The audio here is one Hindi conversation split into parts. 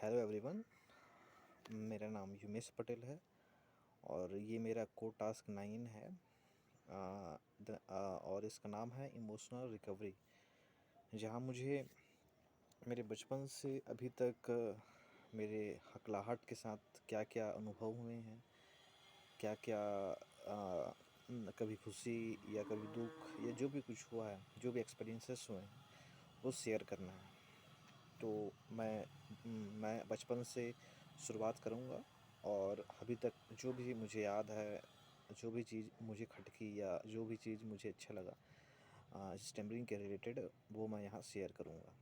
Hello everyone. मेरा नाम युमेश पटेल है और ये मेरा कोड टास्क 9 है। और इसका नाम है इमोशनल रिकवरी, जहाँ मुझे मेरे बचपन से अभी तक मेरे हकलाहट के साथ क्या क्या अनुभव हुए हैं, क्या क्या कभी खुशी या कभी दुख या जो भी कुछ हुआ है, जो भी एक्सपीरियंसेस हुए हैं वो शेयर करना है। तो मैं बचपन से शुरुआत करूँगा और अभी तक जो भी मुझे याद है, जो भी चीज़ मुझे खटकी या जो भी चीज़ मुझे अच्छा लगा स्टैमरिंग के रिलेटेड, वो मैं यहाँ शेयर करूँगा।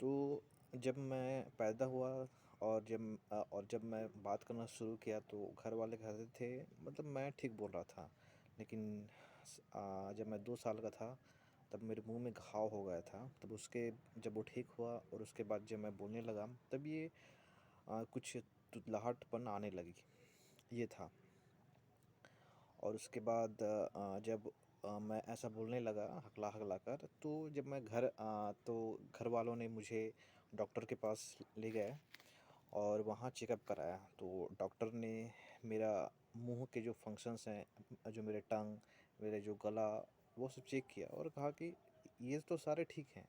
तो जब मैं पैदा हुआ और जब मैं बात करना शुरू किया तो घर वाले कहते थे, मतलब मैं ठीक बोल रहा था, लेकिन जब मैं 2 साल का था तब मेरे मुंह में घाव हो गया था। तब उसके जब वो ठीक हुआ और उसके बाद जब मैं बोलने लगा तब ये कुछ तुतलाहटपन आने लगी, ये था। और उसके बाद जब मैं ऐसा बोलने लगा हकला हकला कर, तो जब मैं तो घर वालों ने मुझे डॉक्टर के पास ले गए और वहाँ चेकअप कराया। तो डॉक्टर ने मेरा मुंह के जो फंक्शंस हैं, जो मेरे टंग, मेरे जो गला, वो सब चेक किया और कहा कि ये तो सारे ठीक हैं।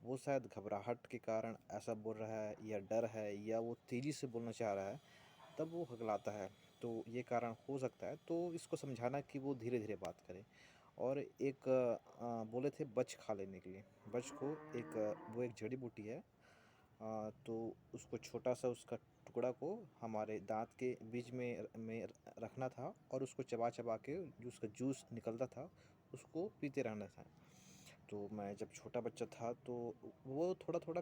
वो शायद घबराहट के कारण ऐसा बोल रहा है या डर है या वो तेज़ी से बोलना चाह रहा है, तब वो हकलाता है। तो ये कारण हो सकता है, तो इसको समझाना कि वो धीरे धीरे बात करे। और एक बोले थे बच खा लेने के लिए। बच को वो एक जड़ी बूटी है। तो उसको छोटा सा उसका टुकड़ा को हमारे दांत के बीच में रखना था और उसको चबा चबा के जो उसका जूस निकलता था उसको पीते रहना था। तो मैं जब छोटा बच्चा था तो वो थोड़ा थोड़ा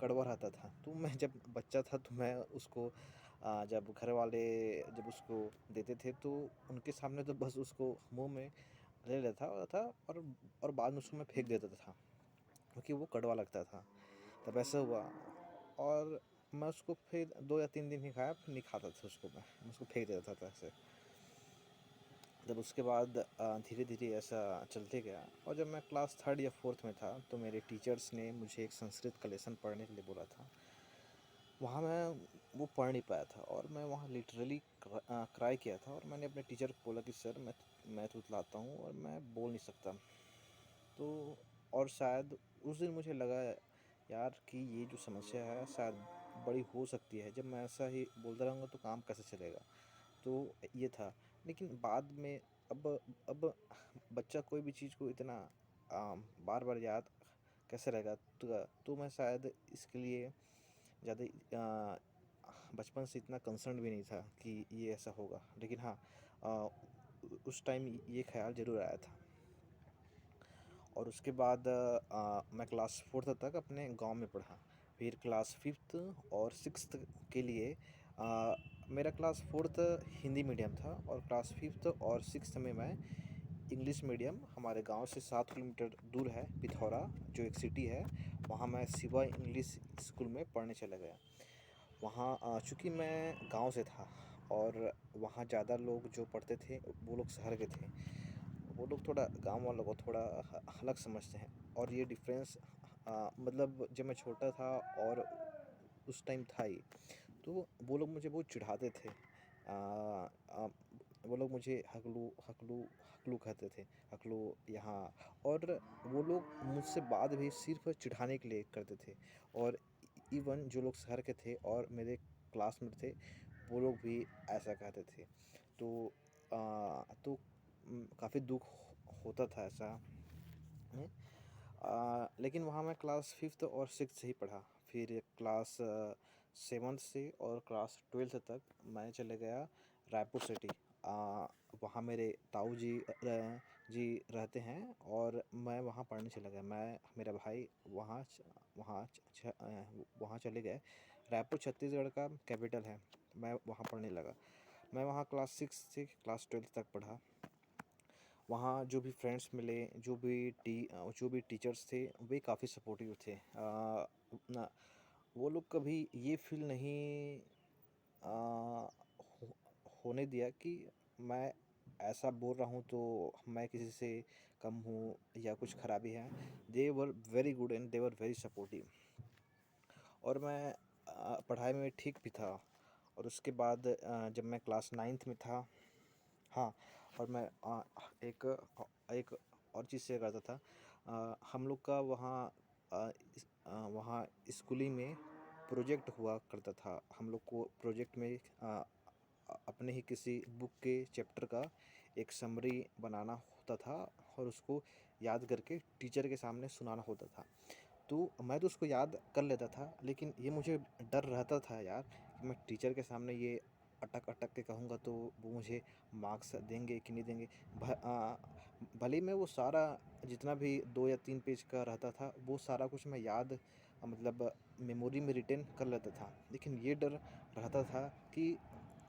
कड़वा रहता था। तो मैं जब बच्चा था तो मैं उसको जब घर वाले जब उसको देते थे तो उनके सामने तो बस उसको मुंह में ले लेता था और बाद में उसको मैं फेंक देता था, क्योंकि वो कड़वा लगता था। तब ऐसा हुआ और मैं उसको फिर 2 या 3 दिन ही खाया, फिर नहीं खाता था उसको। मैं उसको फेंक देता था ऐसे। जब उसके बाद धीरे धीरे ऐसा चलते गया और जब मैं क्लास 3rd या 4th में था तो मेरे टीचर्स ने मुझे एक संस्कृत का लेसन पढ़ने के लिए बोला था। वहाँ मैं वो पढ़ नहीं पाया था और मैं वहाँ लिटरली क्राई किया था और मैंने अपने टीचर को बोला कि सर मैं तुतलाता हूँ और मैं बोल नहीं सकता। तो और शायद उस दिन मुझे लगा यार कि ये जो समस्या है शायद बड़ी हो सकती है। जब मैं ऐसा ही बोलता रहूँगा तो काम कैसे चलेगा। तो ये था। लेकिन बाद में अब अब बच्चा कोई भी चीज़ को इतना बार बार याद कैसे रहेगा। तो मैं शायद इसके लिए ज़्यादा बचपन से इतना कंसर्न भी नहीं था कि ये ऐसा होगा। लेकिन हाँ, अ, उस टाइम ये ख्याल ज़रूर आया था। और उसके बाद मैं क्लास 4th तक अपने गांव में पढ़ा। फिर क्लास 5th और 6th के लिए मेरा क्लास 4th हिंदी मीडियम था और क्लास 5th और 6th में मैं इंग्लिश मीडियम, हमारे गांव से 7 किलोमीटर दूर है पिथौरा, जो एक सिटी है, वहाँ मैं शिवा इंग्लिश स्कूल में पढ़ने चला गया। वहाँ चूँकि मैं गांव से था और वहाँ ज़्यादा लोग जो पढ़ते थे वो लोग शहर के थे। वो लोग थोड़ा गाँव वालों को थोड़ा अलग समझते हैं। और ये डिफरेंस मतलब जब मैं छोटा था और उस टाइम था ही, तो वो लोग मुझे बहुत चिढ़ाते थे। वो लोग मुझे हकलू हकलू हकलू कहते थे, हकलू यहाँ। और वो लोग मुझसे बात भी सिर्फ चिढ़ाने के लिए करते थे। और इवन जो लोग शहर के थे और मेरे क्लासमेट थे, वो लोग भी ऐसा कहते थे। तो काफ़ी दुख होता था ऐसा में। लेकिन वहाँ मैं क्लास 5th और 6th से ही पढ़ा। फिर क्लास 7th से और क्लास 12th तक मैं चले गया रायपुर सिटी। वहाँ मेरे ताऊ जी रहते हैं और मैं वहाँ पढ़ने चला गया। मैं मेरा भाई वहाँ चले गए। रायपुर छत्तीसगढ़ का कैपिटल है। मैं वहाँ पढ़ने लगा। मैं वहाँ क्लास 6 से क्लास 12th तक पढ़ा। वहाँ जो भी फ्रेंड्स मिले, जो भी टीचर्स थे, वे काफ़ी सपोर्टिव थे। ना वो लोग कभी ये फ़ील नहीं अ, हो होने दिया कि मैं ऐसा बोल रहा हूँ तो मैं किसी से कम हूँ या कुछ खराबी है। They were very good and they were very supportive. और मैं पढ़ाई में ठीक भी था। और उसके बाद जब मैं क्लास 9th में था, हाँ, और मैं एक एक और चीज़ शेयर करता था। हम लोग का वहाँ वहाँ स्कूलिंग में प्रोजेक्ट हुआ करता था। हम लोग को प्रोजेक्ट में अपने ही किसी बुक के चैप्टर का एक समरी बनाना होता था और उसको याद करके टीचर के सामने सुनाना होता था। तो मैं तो उसको याद कर लेता था, लेकिन ये मुझे डर रहता था यार कि मैं टीचर के सामने ये अटक अटक के कहूँगा तो वो मुझे मार्क्स देंगे कि नहीं देंगे। भले ही मैं वो सारा जितना भी 2 या 3 पेज का रहता था वो सारा कुछ मैं याद मतलब मेमोरी में रिटेन कर लेता था, लेकिन ये डर रहता था कि,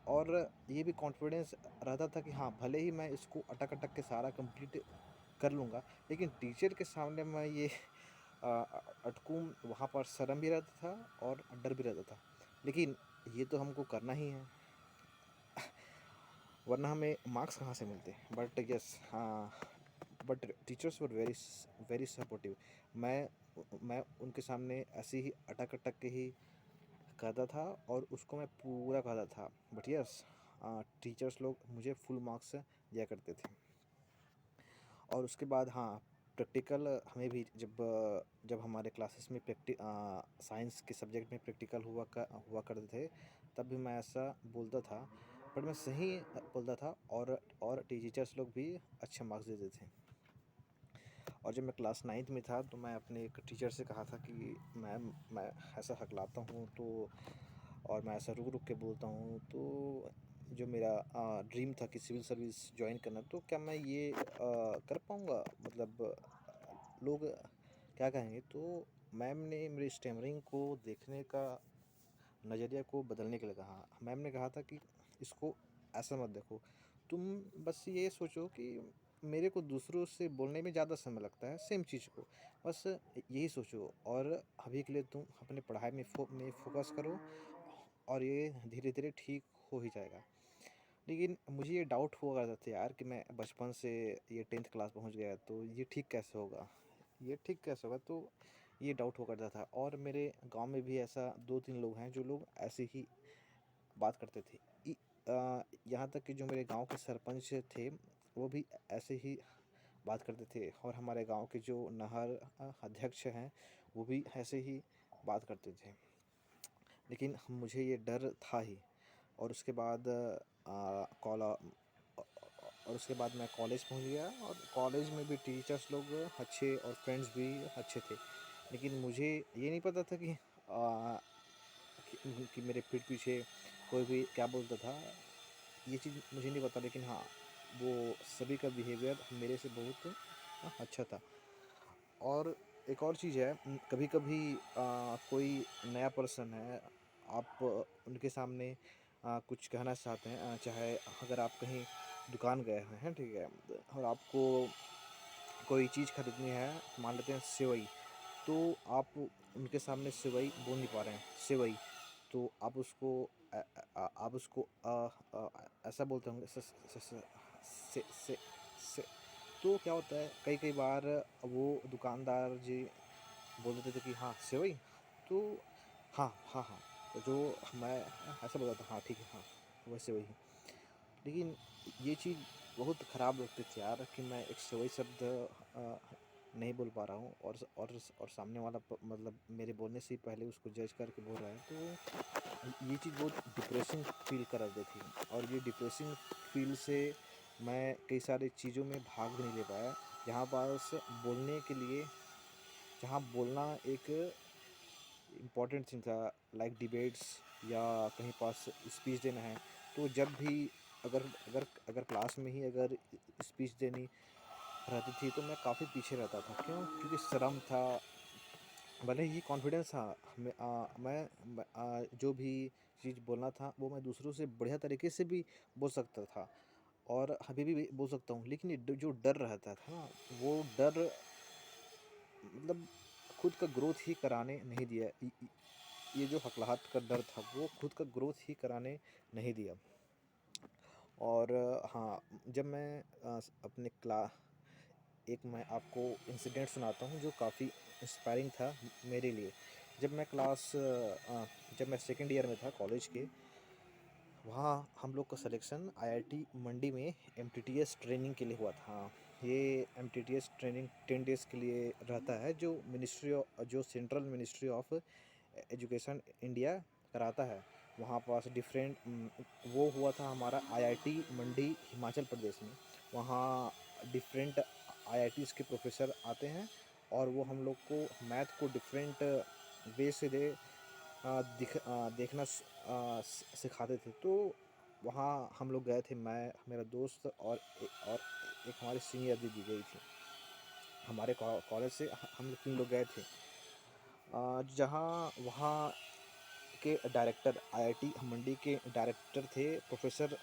और ये भी कॉन्फिडेंस रहता था कि हाँ, भले ही मैं इसको अटक अटक के सारा कंप्लीट कर लूँगा, लेकिन टीचर के सामने मैं ये अटकूँ, वहाँ पर शर्म भी रहता था और डर भी रहता था। लेकिन ये तो हमको करना ही है, वरना हमें मार्क्स कहाँ से मिलते। बट यस, हाँ, but teachers were very very supportive. मैं उनके सामने ऐसे ही अटक अटक के ही करता था और उसको मैं पूरा करता था। बट यस, टीचर्स लोग मुझे फुल मार्क्स दिया करते थे। और उसके बाद हाँ, प्रैक्टिकल हमें भी जब हमारे क्लासेस में साइंस के सब्जेक्ट में प्रैक्टिकल हुआ करते थे, तब भी मैं ऐसा बोलता था। बट मैं सही बोलता था और टीचर्स लोग भी अच्छे मार्क्स देते थे। और जब मैं क्लास 9th में था तो मैं अपने एक टीचर से कहा था कि मैम, मैं ऐसा हकलाता हूँ तो, और मैं ऐसा रुक रुक के बोलता हूँ, तो जो मेरा ड्रीम था कि सिविल सर्विस ज्वाइन करना, तो क्या मैं ये कर पाऊँगा, मतलब लोग क्या कहेंगे। तो मैम ने मेरी स्टैमरिंग को देखने का नज़रिया को बदलने के लिए कहा। मैम ने कहा था कि इसको ऐसा मत देखो, तुम बस ये सोचो कि मेरे को दूसरों से बोलने में ज़्यादा समय लगता है सेम चीज़ को, बस यही सोचो और अभी के लिए तुम अपने पढ़ाई में फोकस करो और ये धीरे धीरे ठीक हो ही जाएगा। लेकिन मुझे ये डाउट हुआ करता था यार कि मैं बचपन से ये 10th क्लास पहुंच गया तो ये ठीक कैसे होगा, ये ठीक कैसे होगा, तो ये डाउट हुआ करता था। और मेरे गांव में भी ऐसा 2-3 लोग हैं जो लोग ऐसे ही बात करते थे। यहाँ तक कि जो मेरे गांव के सरपंच थे वो भी ऐसे ही बात करते थे, और हमारे गांव के जो नहर अध्यक्ष हैं वो भी ऐसे ही बात करते थे। लेकिन मुझे ये डर था ही। और उसके बाद और उसके बाद मैं कॉलेज पहुंच गया, और कॉलेज में भी टीचर्स लोग अच्छे और फ्रेंड्स भी अच्छे थे। लेकिन मुझे ये नहीं पता था कि मेरे पीठ पीछे कोई भी क्या बोलता था, ये चीज़ मुझे नहीं पता। लेकिन हाँ, वो सभी का बिहेवियर मेरे से बहुत अच्छा था। और एक और चीज़ है, कभी कभी कोई नया पर्सन है, आप उनके सामने कुछ कहना चाहते हैं, चाहे अगर आप कहीं दुकान गए हैं, ठीक है, और आपको कोई चीज़ खरीदनी है, मान लेते हैं सेवई, तो आप उनके सामने सेवई बोल नहीं पा रहे हैं, सेवई, तो आप उसको आप उसको ऐसा बोलते होंगे, से। तो क्या होता है, कई कई बार वो दुकानदार जी बोल देते थे कि हाँ सेवई, तो हाँ हाँ हाँ, तो जो मैं ऐसा बोला था, हाँ ठीक है, हाँ वैसे वही। लेकिन ये चीज़ बहुत ख़राब लगती थी यार कि मैं एक सेवई शब्द नहीं बोल पा रहा हूँ, और सामने वाला मतलब मेरे बोलने से ही पहले उसको जज करके बोल रहा है, तो ये चीज़ बहुत डिप्रेसिंग फील करा देती थी। और ये डिप्रेसिंग फील से मैं कई सारी चीज़ों में भाग भी नहीं ले पाया, जहाँ पास बोलने के लिए, जहाँ बोलना एक इम्पॉर्टेंट थिंग था, लाइक डिबेट्स या कहीं पास स्पीच देना है। तो जब भी अगर अगर अगर क्लास में ही अगर स्पीच देनी रहती थी तो मैं काफ़ी पीछे रहता था। क्यों? क्योंकि शर्म था। भले ही कॉन्फिडेंस था, जो भी चीज़ बोलना था वो मैं दूसरों से बढ़िया तरीके से भी बोल सकता था, और अभी भी बोल सकता हूँ। लेकिन ये जो डर रहता था ना, वो डर मतलब खुद का ग्रोथ ही कराने नहीं दिया। ये जो हकलाहट का डर था वो खुद का ग्रोथ ही कराने नहीं दिया। और हाँ, जब मैं अपने एक मैं आपको इंसिडेंट सुनाता हूँ जो काफ़ी इंस्पायरिंग था मेरे लिए। जब मैं क्लास जब मैं सेकंड ईयर में था कॉलेज के, वहाँ हम लोग का सिलेक्शन आईआईटी मंडी में एमटीटीएस ट्रेनिंग के लिए हुआ था। ये एमटीटीएस ट्रेनिंग 10 डेज़ के लिए रहता है, जो central ministry of education India कराता है। वहाँ पास वो हुआ था हमारा आईआईटी मंडी हिमाचल प्रदेश में। वहाँ डिफरेंट आईआईटीज़ के प्रोफेसर आते हैं और वो हम लोग को मैथ को डिफरेंट वे से देखना सिखाते थे। तो वहाँ हम लोग गए थे, मैं, मेरा दोस्त और एक हमारी सीनियर दीदी गई थी हमारे कॉलेज से। हम लोग 3 लोग गए थे। जहाँ वहाँ के डायरेक्टर, आईआईटी मंडी के डायरेक्टर थे प्रोफेसर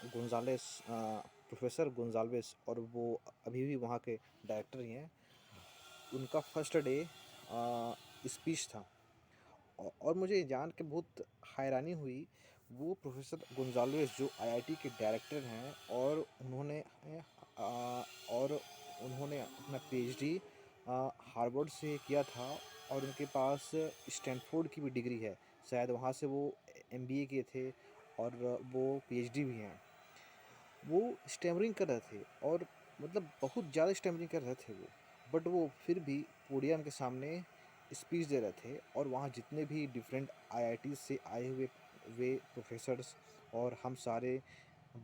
गोंजाल्वेस, और वो अभी भी वहाँ के डायरेक्टर ही हैं। उनका फर्स्ट डे स्पीच था और मुझे जान के बहुत हैरानी हुई। वो प्रोफेसर गोंजाल्वेस जो आईआईटी के डायरेक्टर हैं, आ, और उन्होंने अपना पीएचडी हार्वर्ड से किया था, और उनके पास स्टैनफोर्ड की भी डिग्री है। शायद वहाँ से वो एमबीए किए थे, और वो पीएचडी भी हैं। वो स्टैमरिंग कर रहे थे, और मतलब बहुत ज़्यादा स्टैमरिंग कर रहे थे वो, बट वो फिर भी पोडियम के सामने स्पीच दे रहे थे। और वहाँ जितने भी डिफरेंट आईआईटी से आए हुए वे प्रोफेसर्स और हम सारे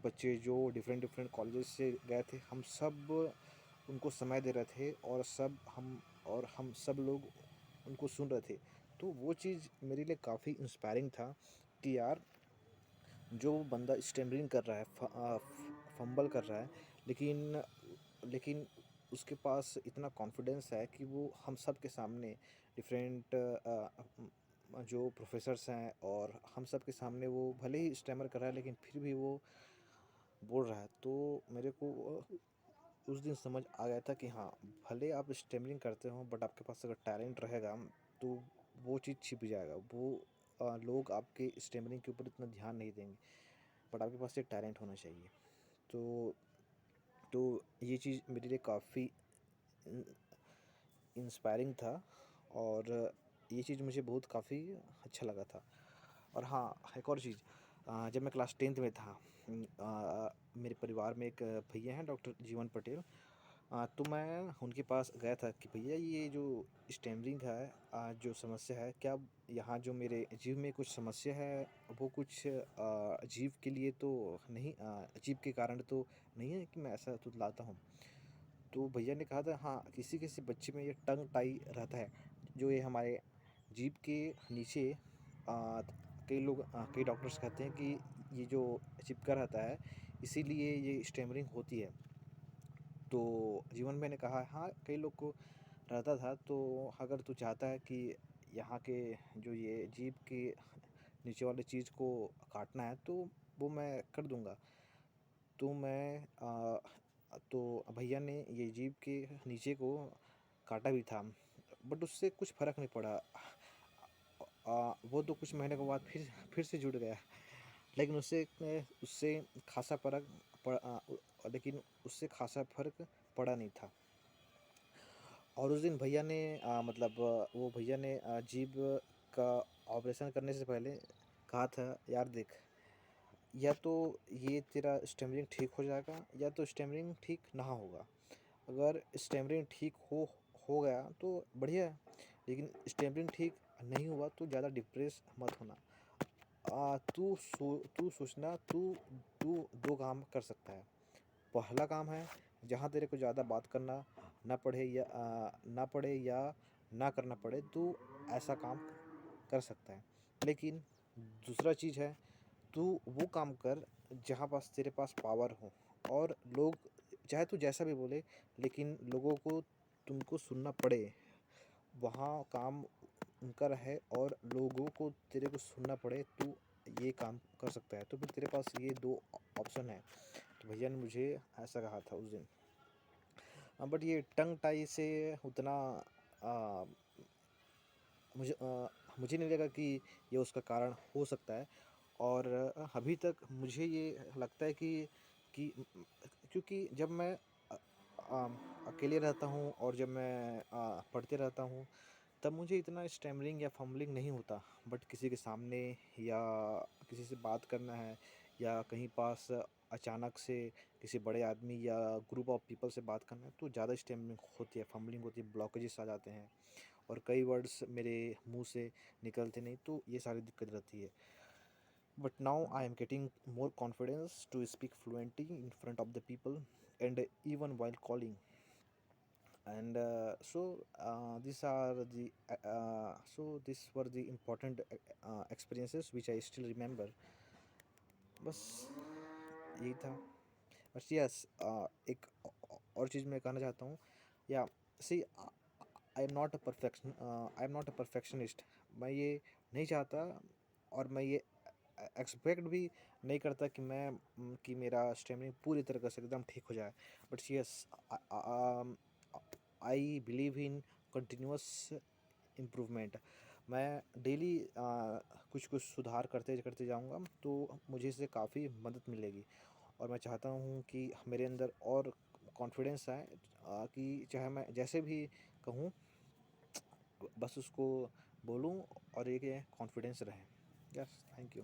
बच्चे जो डिफरेंट डिफरेंट कॉलेजेस से गए थे, हम सब उनको समय दे रहे थे, और हम सब लोग उनको सुन रहे थे। तो वो चीज़ मेरे लिए काफ़ी इंस्पायरिंग था कि यार, जो बंदा स्टैमरिंग कर रहा है, फंबल कर रहा है, लेकिन लेकिन उसके पास इतना कॉन्फिडेंस है कि वो हम सब के सामने डिफरेंट जो प्रोफेसर्स हैं और हम सब के सामने वो भले ही स्टैमर कर रहा है, लेकिन फिर भी वो बोल रहा है। तो मेरे को उस दिन समझ आ गया था कि हाँ, भले आप स्टैमरिंग करते हो, बट आपके पास अगर टैलेंट रहेगा तो वो चीज़ छिप जाएगा। लोग आपके स्टैमरिंग के ऊपर इतना ध्यान नहीं देंगे, बट आपके पास ये टैलेंट होना चाहिए। तो तो ये चीज़ मेरे लिए काफ़ी इंस्पायरिंग था, और ये चीज़ मुझे बहुत काफ़ी अच्छा लगा था। और हाँ, एक और चीज़, जब मैं क्लास 10th में था, मेरे परिवार में एक भैया हैं, डॉक्टर जीवन पटेल। तो मैं उनके पास गया था कि भैया, ये जो स्टैमरिंग है, जो समस्या है, क्या यहाँ जो मेरे जीव में कुछ समस्या है, वो कुछ जीव के लिए तो नहीं, जीव के कारण तो नहीं है कि मैं ऐसा तुतलाता हूँ। तो भैया ने कहा था, हाँ, किसी किसी बच्चे में ये टंग टाई रहता है, जो ये हमारे जीभ के नीचे, कई डॉक्टर्स कहते हैं कि ये जो चिपका रहता है, इसीलिए ये स्टैमरिंग होती है। तो जीवन मैंने कहा, हाँ, कई लोग को रहता था, तो अगर तू चाहता है कि यहाँ के जो ये जीभ के नीचे वाले चीज़ को काटना है, तो वो मैं कर दूंगा। तो भैया ने ये जीभ के नीचे को काटा भी था, बट उससे कुछ फ़र्क नहीं पड़ा। वो तो कुछ महीने के बाद फिर से जुड़ गया, लेकिन उससे खासा फ़र्क लेकिन उससे खासा फ़र्क पड़ा नहीं था। और उस दिन भैया ने वो भैया ने जीभ का ऑपरेशन करने से पहले कहा था, यार देख, या तो ये तेरा स्टैमरिंग ठीक हो जाएगा, या तो स्टैमरिंग ठीक ना होगा। अगर स्टैमरिंग ठीक हो गया तो बढ़िया है, लेकिन स्टैमरिंग ठीक नहीं हुआ तो ज़्यादा डिप्रेस मत होना। तू सोचना, तू तू 2 काम कर सकता है। पहला काम है, जहाँ तेरे को ज़्यादा बात करना ना पड़े या ना करना पड़े, तू ऐसा काम कर सकता है। लेकिन दूसरा चीज़ है, तू वो काम कर जहाँ पास तेरे पास पावर हो, और लोग चाहे तू जैसा भी बोले, लेकिन लोगों को तुमको सुनना पड़े। वहाँ काम उनका रहे और लोगों को तेरे को सुनना पड़े, तू ये काम कर सकता है। तो फिर तेरे पास ये 2 ऑप्शन है। तो भैया ने मुझे ऐसा कहा था उस दिन। बट ये टंग टाई से उतना आ, मुझे नहीं लगा कि ये उसका कारण हो सकता है। और अभी तक मुझे ये लगता है कि क्योंकि जब मैं अकेले रहता हूँ, और जब मैं पढ़ते रहता हूँ, तब मुझे इतना स्टैमरिंग या फंबलिंग नहीं होता। बट किसी के सामने या किसी से बात करना है या कहीं पास अचानक से किसी बड़े आदमी या ग्रुप ऑफ पीपल से बात करना है तो ज़्यादा स्टैमरिंग होती है, फंबलिंग होती है, ब्लॉकेजेस आ जाते हैं और कई वर्ड्स मेरे मुंह से निकलते नहीं, तो ये सारी दिक्कत रहती है। But now I am getting more confidence to speak fluently in front of the people and even while calling. And these are the so these were the important experiences which I still remember. बस यही था। बस यस, एक और चीज़ मैं कहना चाहता हूँ, या see, I am not a perfectionist. मैं ये नहीं चाहता और मैं ये एक्सपेक्ट भी नहीं करता कि कि मेरा स्टेमिंग पूरी तरह से एकदम ठीक हो जाए। But yes, I believe in continuous improvement. मैं डेली कुछ कुछ सुधार करते करते जाऊंगा तो मुझे इससे काफ़ी मदद मिलेगी। और मैं चाहता हूँ कि मेरे अंदर और कॉन्फिडेंस आए, कि चाहे मैं जैसे भी कहूँ बस उसको बोलूँ और एक ये कॉन्फिडेंस रहे। Yes, thank you.